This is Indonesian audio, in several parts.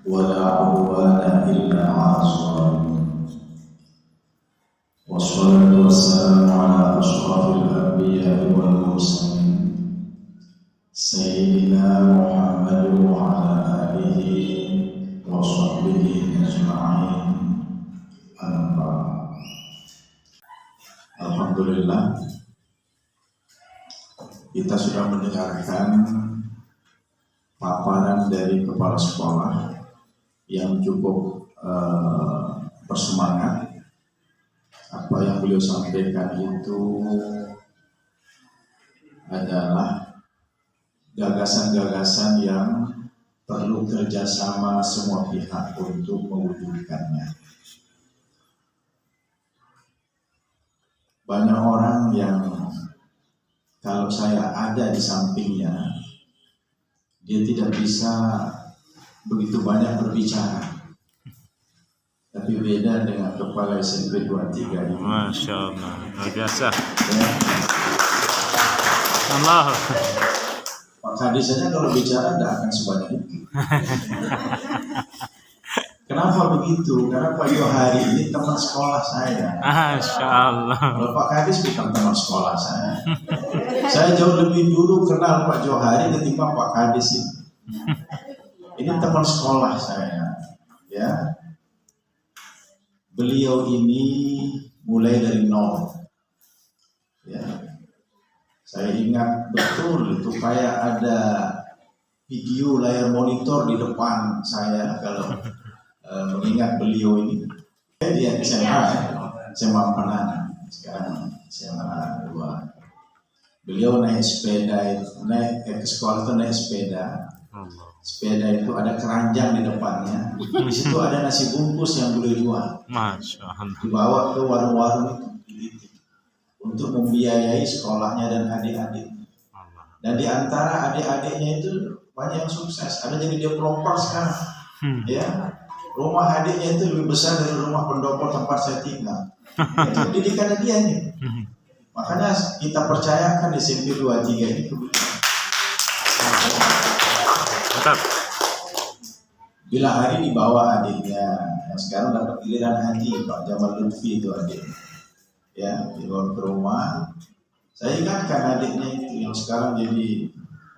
ولا عدوان إلا على الظالمين والصلاة والسلام على أشرف الأنبياء والمرسلين سيدنا محمد وعلى آله وصحبه أجمعين أما بعد. Alhamdulillah, kita sudah mendengarkan paparan dari kepala sekolah yang cukup bersemangat. Apa yang beliau sampaikan itu adalah gagasan-gagasan yang perlu kerjasama semua pihak untuk mewujudkannya. Banyak orang yang kalau saya ada di sampingnya, dia tidak bisa begitu banyak berbicara. Tapi beda dengan kepala SMP 23 ini. Masya Allah, luar biasa. Ya. Allah. Pak Kadis saja kalau bicara tidak akan sebanyak itu. Kenapa begitu? Karena Pak Johari ini teman sekolah saya. Masya Allah. Kalau Pak Kadis bukan teman sekolah saya. Saya jauh lebih dulu kenal Pak Johari ketimbang Pak Kadis ini. Ini teman sekolah saya. Ya. Beliau ini mulai dari nol. Ya. Saya ingat betul itu kayak ada video layar monitor di depan saya kalau mengingat beliau ini. Dia SMA, SMA Penana, sekarang SMA 2. Beliau naik sepeda, naik ke sekolah itu naik sepeda. Sepeda itu ada keranjang di depannya. Di situ ada nasi bungkus yang beliau jual. Masya Allah. Dibawa ke warung-warung itu untuk membiayai sekolahnya dan adik-adik. Dan di antara adik-adiknya itu banyak yang sukses. Ada jadi developer sekarang. Ya. Rumah adiknya itu lebih besar dari rumah pendopo tempat saya tinggal. Itu didikannya dia nih. Makanya kita percayakan di SMP 23 ini kebetulan. Mantap. Bila hari dibawa adiknya, yang sekarang dapat giliran haji, Pak Jamal Lutfi itu adiknya. Ya, dibawa ke rumah. Saya ingatkan adiknya itu yang sekarang jadi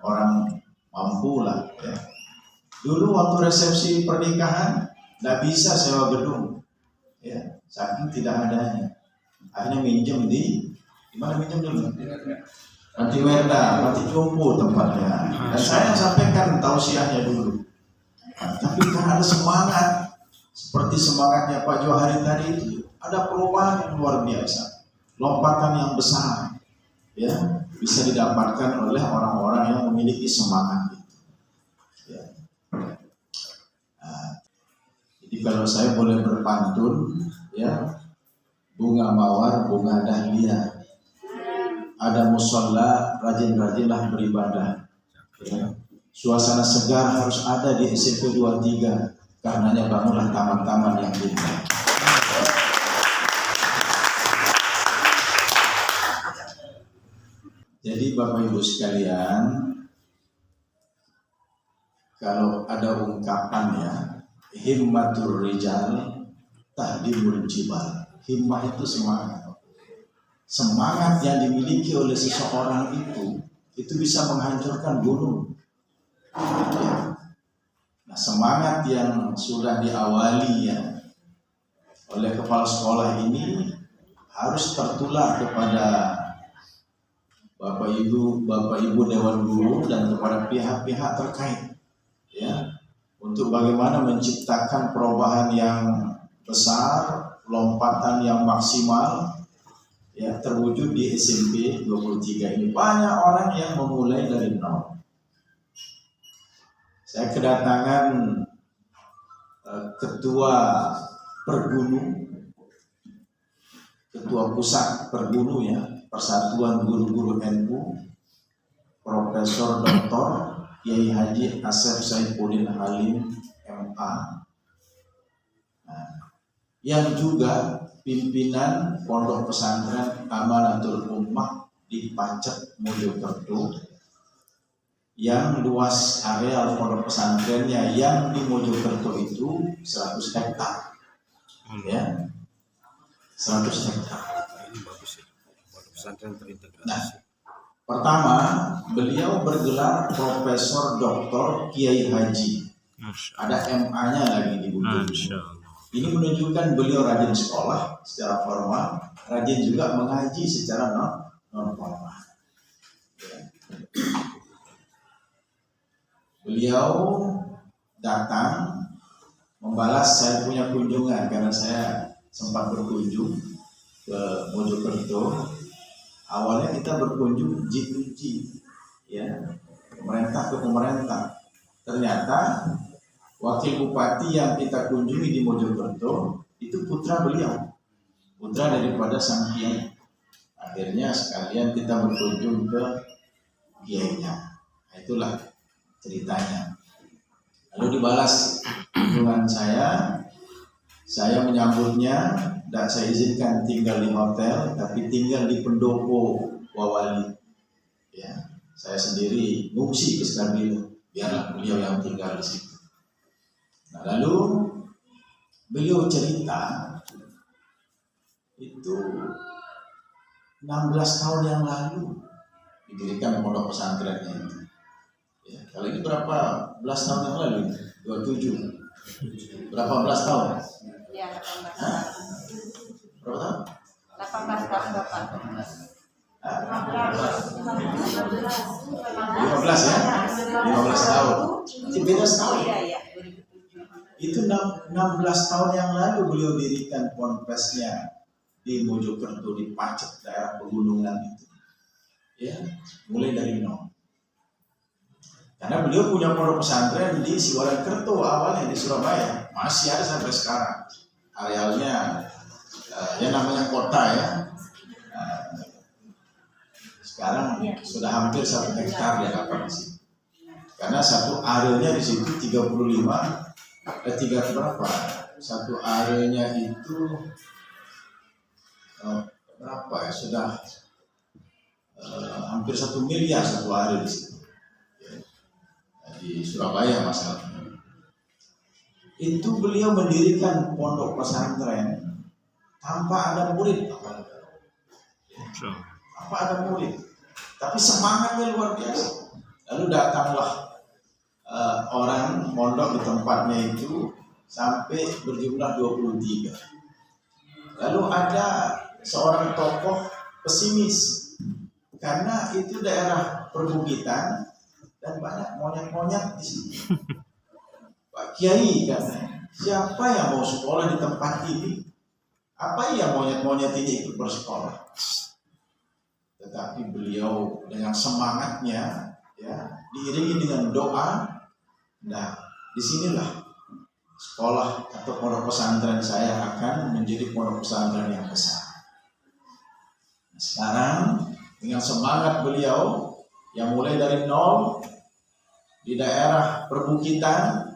orang mampu lah. Ya. Dulu waktu resepsi pernikahan nggak bisa sewa gedung, ya, saking tidak adanya. Akhirnya minjem di mana minjem dulu? Nanti Werda, nanti Jumbo tempatnya. Dan saya sampaikan tausiahnya dulu. Nah, tapi karena ada semangat seperti semangatnya Pak Johari tadi itu, ada perubahan yang luar biasa, lompatan yang besar, ya, bisa didapatkan oleh orang-orang yang memiliki semangat itu. Ya. Jadi kalau saya boleh berpantun, ya, bunga mawar, bunga dahlia, ada musola, rajin-rajinlah beribadah. Ya. Suasana segar harus ada di SMP 23, karenanya bangunlah taman-taman yang indah. Jadi Bapak Ibu sekalian, kalau ada ungkapan ya, himmatur rijal tahdimul jibal. Himmah itu semangat. Semangat yang dimiliki oleh seseorang itu bisa menghancurkan gunung. Ya. Nah, semangat yang sudah diawali ya oleh kepala sekolah ini harus tertular kepada Bapak Ibu Dewan Guru dan kepada pihak-pihak terkait. Ya. Untuk bagaimana menciptakan perubahan yang besar, lompatan yang maksimal, ya, terwujud di SMP 23 ini. Banyak orang yang memulai dari nol. Saya kedatangan ketua Pergunu, ketua pusat Pergunu ya, Persatuan Guru-Guru NU, Profesor Dr. Kiai Haji Asep Saifuddin Halim MA, yang juga pimpinan Pondok Pesantren Amanatul Ummah di Pacet, Mojokerto, yang luas area pondok pesantrennya yang di Mojokerto itu 100 hektar, ya, 100 hektar. Ini bagus ya, pondok pesantren terintegrasi. Nah, pertama beliau bergelar Profesor Doktor Kiai Haji, Masya ada MA-nya lagi di ujung. Allah. Ini menunjukkan beliau rajin sekolah secara formal, rajin juga mengaji secara non formal. Beliau datang membalas saya punya kunjungan karena saya sempat berkunjung ke Mojokerto. Awalnya kita berkunjung G2G, ya, pemerintah ke pemerintah. Ternyata wakil bupati yang kita kunjungi di Mojokerto itu putra beliau, putra daripada sang kiai. Akhirnya sekalian kita berkunjung ke kiainya. Nah, itulah ceritanya. Lalu dibalas kunjungan saya menyambutnya, dan saya izinkan tinggal di hotel, tapi tinggal di pendopo Wawali. Ya, saya sendiri ngungsi ke Stabilo, biarlah beliau yang tinggal di situ. Nah, lalu beliau cerita itu 16 tahun yang lalu didirikan pondok pesantrennya itu. Ya, kali ini berapa belas tahun yang lalu? 27. Berapa belas tahun? Ya, 18 Hah? tahun. Berapa tahun? 18 tahun Bapak. 15 ya? 15 tahun. Itu beda setahun. Iya, iya, 2007. Itu 16 tahun yang lalu beliau dirikan ponpesnya di Mojokerto, di Pacet, daerah pegunungan itu. Ya, mulai dari nol. Karena beliau punya pondok pesantren di Siwalan-Kerto awalnya di Surabaya, masih ada sampai sekarang. Arealnya ya namanya kota ya. Sekarang sudah hampir 1 hektar ya apa di sini. Karena satu areanya di situ 3 berapa? Satu areanya itu berapa ya? Sudah hampir 1 miliar satu area di situ. Di Surabaya masalahnya. Itu beliau mendirikan pondok pesantren tanpa ada murid, tanpa ada murid, tapi semangatnya luar biasa. Lalu datanglah orang pondok di tempatnya itu sampai berjumlah 23. Lalu ada seorang tokoh pesimis karena itu daerah perbukitan dan banyak monyet-monyet di sini. Pak Kiai katanya, siapa yang mau sekolah di tempat ini? Apa yang monyet-monyet ini ikut bersekolah? Tetapi beliau dengan semangatnya, ya, diiringi dengan doa. Nah, disinilah sekolah atau pondok pesantren saya akan menjadi pondok pesantren yang besar. Sekarang dengan semangat beliau yang mulai dari nol di daerah perbukitan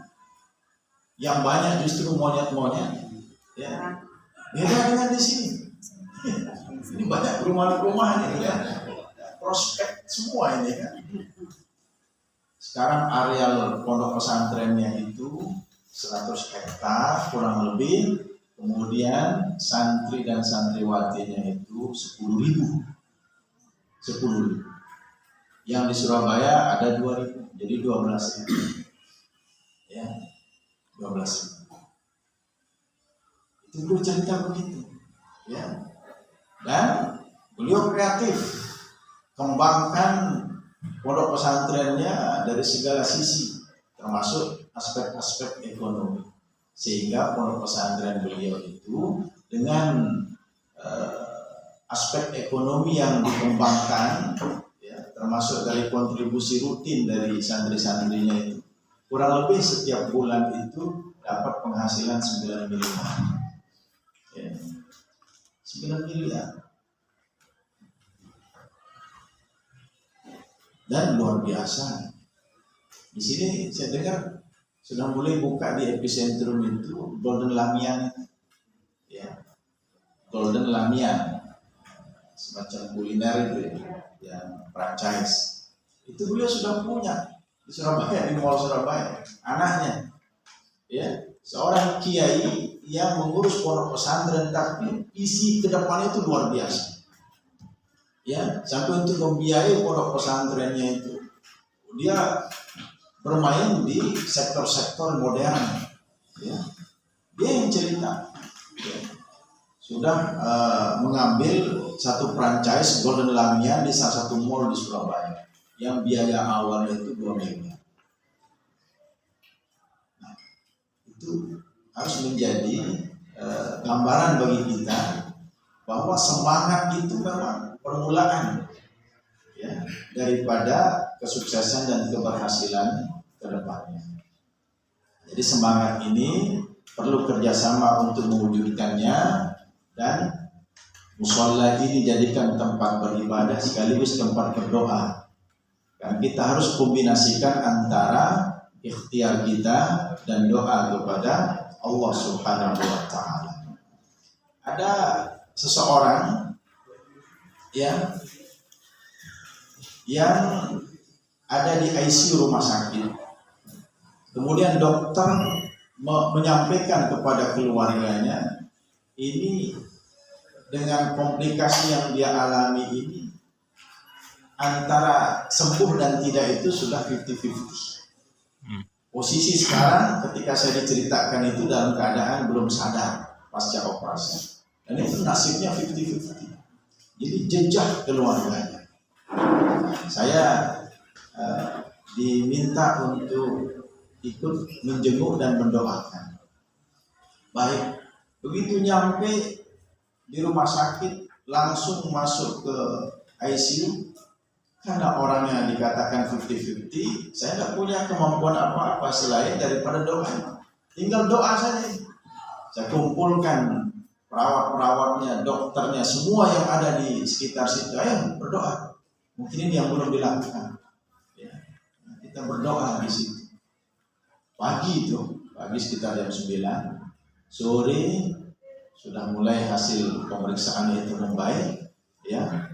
yang banyak justru monyet-monyet, ya, beda dengan di sini. Ini banyak perumahan-perumahan ini ya, prospek semua ini kan. Sekarang areal pondok pesantrennya itu 100 hektar kurang lebih, kemudian santri dan santriwatinya itu 10.000. 10.000. Yang di Surabaya ada 2.000, jadi 12.000. Ya, 12.000. Itu beliau cerita begitu, ya. Dan beliau kreatif, kembangkan pondok pesantrennya dari segala sisi, termasuk aspek-aspek ekonomi, sehingga pondok pesantren beliau itu dengan aspek ekonomi yang dikembangkan, termasuk dari kontribusi rutin dari santri-santrinya itu, kurang lebih setiap bulan itu dapat penghasilan 9 miliar. Ya, 9 miliar. Dan luar biasa. Di sini saya dengar sudah mulai buka di epicentrum itu Golden Lamian. Ya. Golden Lamian. Semacam kuliner itu ya, yang franchise. Itu beliau sudah punya di Surabaya, di Mall Surabaya, anaknya. Ya, seorang kiai yang mengurus pondok pesantren, tapi visi ke depan itu luar biasa. Ya, sampai untuk membiayai pondok pesantrennya itu, dia bermain di sektor-sektor modern. Ya, dia yang cerita. Ya, sudah mengambil satu franchise Golden Lamia di salah satu mall di Surabaya yang biaya awalnya itu 2 miliar. Nah, itu harus menjadi gambaran bagi kita bahwa semangat itu memang permulaan, ya, daripada kesuksesan dan keberhasilan ke depannya. Jadi semangat ini perlu kerjasama untuk mewujudkannya, dan musola ini dijadikan tempat beribadah sekaligus tempat berdoa. Karena kita harus kombinasikan antara ikhtiar kita dan doa kepada Allah Subhanahu wa Ta'ala. Ada seseorang yang ada di ICU rumah sakit. Kemudian dokter menyampaikan kepada keluarganya, ini dengan komplikasi yang dia alami ini, antara sembuh dan tidak itu sudah 50-50. Posisi sekarang ketika saya diceritakan itu dalam keadaan belum sadar pasca operasi. Dan itu nasibnya 50-50. Jadi jejak keluarganya. Saya diminta untuk ikut menjenguk dan mendoakan. Baik, begitu nyampe di rumah sakit langsung masuk ke ICU. Karena orangnya dikatakan 50-50, saya tidak punya kemampuan apa-apa selain daripada doa. Tinggal doa saja. Saya kumpulkan perawat-perawatnya, dokternya, semua yang ada di sekitar situ. Ayo berdoa. Mungkin ini yang belum dilakukan. Ya, kita berdoa di situ. Pagi sekitar jam 9. Sore sudah mulai hasil pemeriksaan itu membaik. Ya.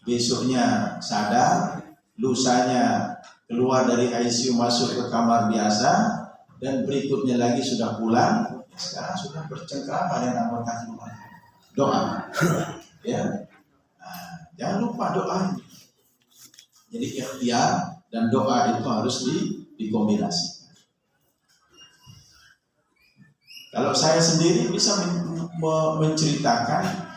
Besoknya sadar, lusanya keluar dari ICU masuk ke kamar biasa, dan berikutnya lagi sudah pulang. Sekarang sudah bercengkrama dengan anggota keluarga. Doa, ya. Nah, jangan lupa doa. Jadi ikhtiar dan doa itu harus dikombinasikan. Kalau saya sendiri bisa menceritakan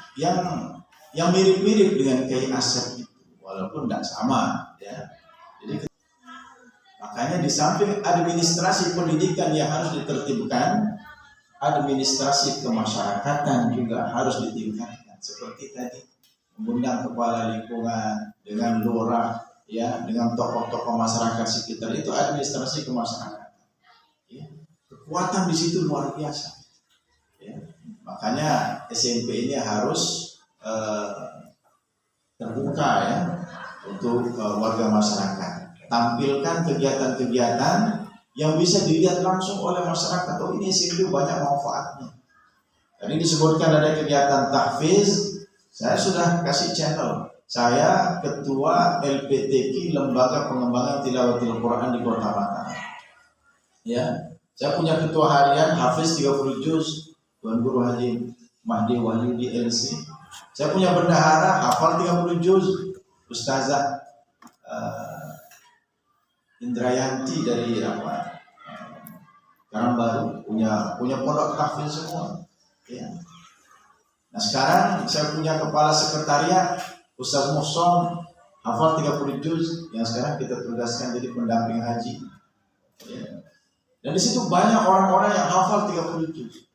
yang mirip-mirip dengan Kiai Asep itu, walaupun tidak sama, ya. Jadi makanya di samping administrasi pendidikan yang harus ditertibkan, administrasi kemasyarakatan juga harus ditingkatkan. Seperti tadi mengundang kepala lingkungan dengan lurah, ya, dengan tokoh-tokoh masyarakat sekitar, itu administrasi kemasyarakatan. Ya. Kekuatan di situ luar biasa. Ya. Makanya SMP ini harus terbuka, ya, untuk warga masyarakat. Tampilkan kegiatan-kegiatan yang bisa dilihat langsung oleh masyarakat. Oh, ini SMP banyak manfaatnya. Tadi disebutkan ada kegiatan tahfiz. Saya sudah kasih channel. Saya ketua LPTQ, Lembaga Pengembangan Tilawatil Quran di Kota Mataram. Ya, saya punya ketua harian Hafiz 30 juz, Tuan Guru Haji Mahdi Wahyu di LC. Saya punya bendahara hafal 30 juz, Ustazah Indrayanti dari Karangbaru, punya pondok tahfiz semua. Ya. Nah, sekarang saya punya kepala sekretariat Ustaz Muhson, hafal 30 juz, yang sekarang kita tugaskan jadi pendamping haji. Ya. Dan di situ banyak orang-orang yang hafal 30 juz.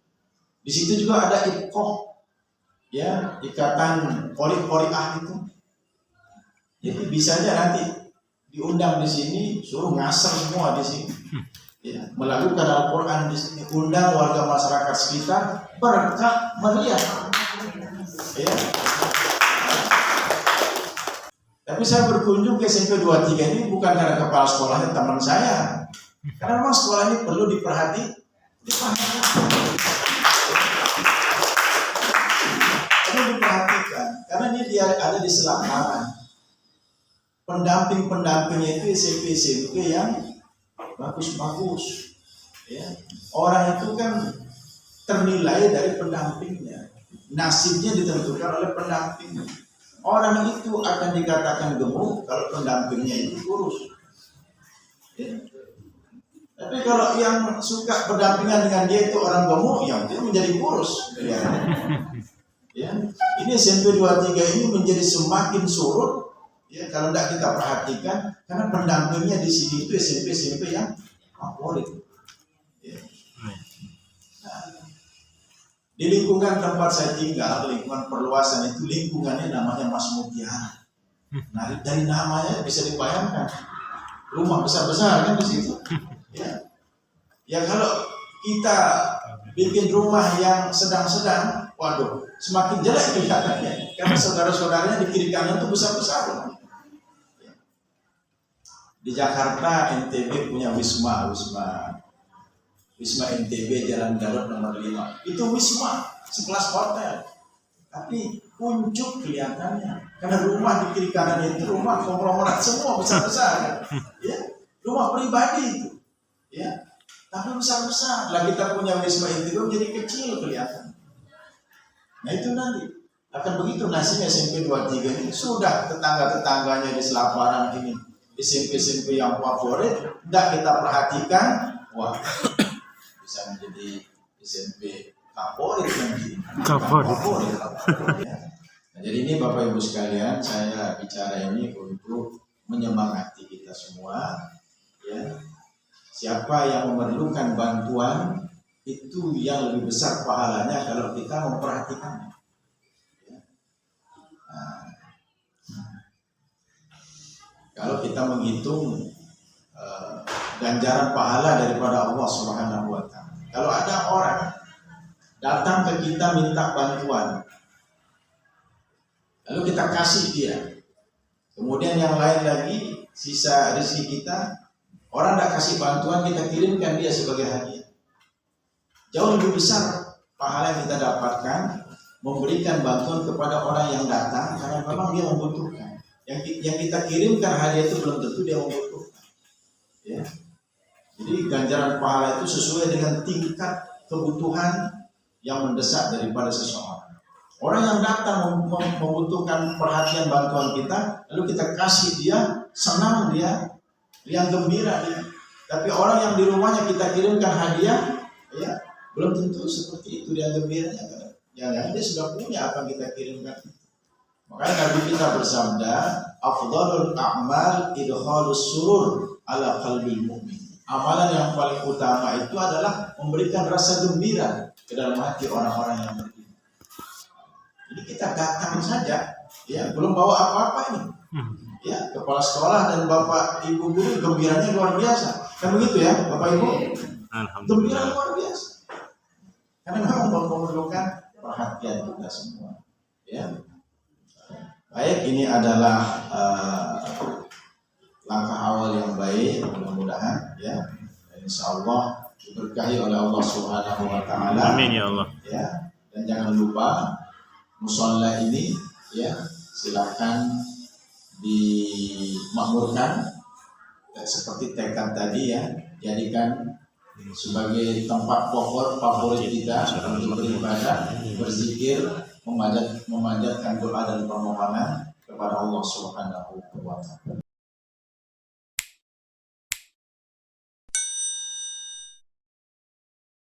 Di situ juga ada IPKOH, ya, ikatan qori-qoriah itu. Jadi bisa aja nanti diundang di sini, suruh ngasar semua di sini. Ya, melakukan Al-Quran di sini, undang warga masyarakat sekitar, berkah meriah. Ya. Tapi saya berkunjung ke SMP 23 ini bukan karena kepala sekolahnya teman saya, karena memang sekolah ini perlu diperhatikan. Perlu diperhatikan, karena ini dia ada di selatan. pendamping-pendampingnya itu SMP yang bagus-bagus. Ya. Orang itu kan ternilai dari pendampingnya. Nasibnya ditentukan oleh pendampingnya. Orang itu akan dikatakan gemuk kalau pendampingnya itu kurus. Ya. Tapi kalau yang suka berdampingan dengan dia itu orang gemuk, ya dia menjadi kurus. Ya. Ini SMP 23 ini menjadi semakin surut. Ya, kalau tidak kita perhatikan, karena pendampingnya di sini itu SMP yang favorit. Ya. Nah, di lingkungan tempat saya tinggal, lingkungan perluasan itu lingkungannya namanya Mas Mutiara. Nah, dari namanya bisa dibayangkan rumah besar-besar kan di situ. Ya kalau kita bikin rumah yang sedang-sedang, waduh, semakin jelek kelihatannya. Karena saudara-saudaranya di kiri kanan itu besar-besar. Di Jakarta NTB punya Wisma NTB Jalan Garut nomor 5. Itu wisma, sekelas hotel. Tapi kuncup kelihatannya. Karena rumah di kiri kanan itu rumah konglomerat semua besar-besar kan. Ya, rumah pribadi itu. Ya. Tapi besar-besar. Lah kita punya Wisma NTB jadi kecil kelihatan. Nah itu nanti akan begitu nasibnya SMP 23 ini. Sudah tetangga-tetangganya di selaparan ini SMP yang favorit, tidak kita perhatikan, wah bisa menjadi SMP favorit nanti. Favorit. Ya. Nah, jadi ini Bapak Ibu sekalian, saya bicara ini untuk menyemangati kita semua. Ya. Siapa yang memerlukan bantuan itu yang lebih besar pahalanya kalau kita memperhatikannya. Ya. Nah, kalau kita menghitung ganjaran pahala daripada Allah Subhanahu wa Ta'ala. Kalau ada orang datang ke kita minta bantuan, lalu kita kasih dia, kemudian yang lain lagi sisa rezeki kita, orang tidak kasih bantuan, kita kirimkan dia sebagai hadiah. Jauh lebih besar pahala yang kita dapatkan memberikan bantuan kepada orang yang datang karena memang dia membutuhkan. Yang kita kirimkan hadiah itu belum tentu dia membutuhkan. Ya. Jadi ganjaran pahala itu sesuai dengan tingkat kebutuhan yang mendesak daripada seseorang. Orang yang datang membutuhkan perhatian bantuan kita, lalu kita kasih dia, senang dia, yang gembira dia. Tapi orang yang di rumahnya kita kirimkan hadiah, ya belum tentu seperti itu dia gembiranya. Jangan-jangan dia sudah punya apa yang kita kirimkan. Makanya Nabi kita bersabda, afdhalul a'mal idkhalus surur ala qalbil mu'min. Amalan yang paling utama itu adalah memberikan rasa gembira ke dalam hati orang-orang yang beriman. Jadi kita datang saja, ya belum bawa apa-apa ini. Ya, kepala sekolah dan bapak ibu guru gembiranya luar biasa. Kan begitu ya, Bapak Ibu? Gembira luar biasa. Karena memang memerlukan perhatian kita semua. Ya. Baik, ini adalah langkah awal yang baik, mudah-mudahan ya. Insya Allah diberkahi oleh Allah Subhanahu wa Ta'ala. Amin ya Allah. Ya, dan jangan lupa musola ini ya silakan dimakmurkan seperti tekad tadi ya, jadikan sebagai tempat favorit kita untuk beribadah, berzikir, memanjatkan doa dan permohonan kepada Allah Subhanahu wa Ta'ala.